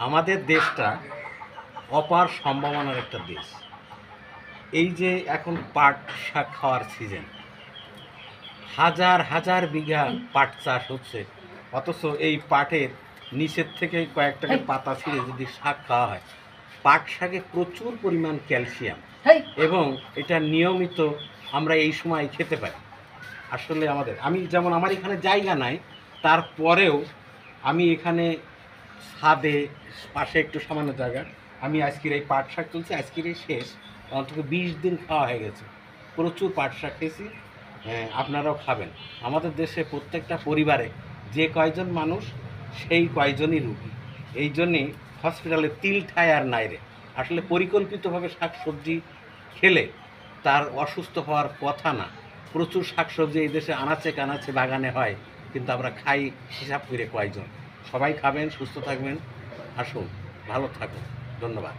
আমাদের দেশটা অপার সম্ভাবনার একটা দেশ। এই যে এখন পাট শাক খাওয়ার সিজন, হাজার হাজার বিঘা পাট চাষ হচ্ছে, অথচ এই পাটের নিচের থেকে কয়েকটাকে পাতা ছিঁড়ে যদি শাক খাওয়া হয়, পাট শাকে প্রচুর পরিমাণ ক্যালসিয়াম এবং এটা নিয়মিত আমরা এই সময় খেতে পারি। আসলে আমি যেমন আমার এখানে জায়গা নাই, তারপরেও আমি এখানে ছাদে পাশে একটু সামান্য জায়গা, আমি আজকের এই পাট শাক তুলছি, আজকের এই শেষ, অন্তত 20 দিন খাওয়া হয়ে গেছে। প্রচুর পাট শাক খেয়েছি। আপনারাও খাবেন। আমাদের দেশে প্রত্যেকটা পরিবারে যে কয়জন মানুষ সেই কয়জনই রুগী। এই জন্যেই হসপিটালে তিল ঠায় আর নাই রে। আসলে পরিকল্পিতভাবে শাকসবজি খেলে তার অসুস্থ হওয়ার কথা না। প্রচুর শাকসবজি এই দেশে আনাচে কানাচে বাগানে হয়, কিন্তু আমরা খাই হিসাব করে কয়জন। সবাই খাবেন, সুস্থ থাকবেন, আসুন, ভালো থাকুন। ধন্যবাদ।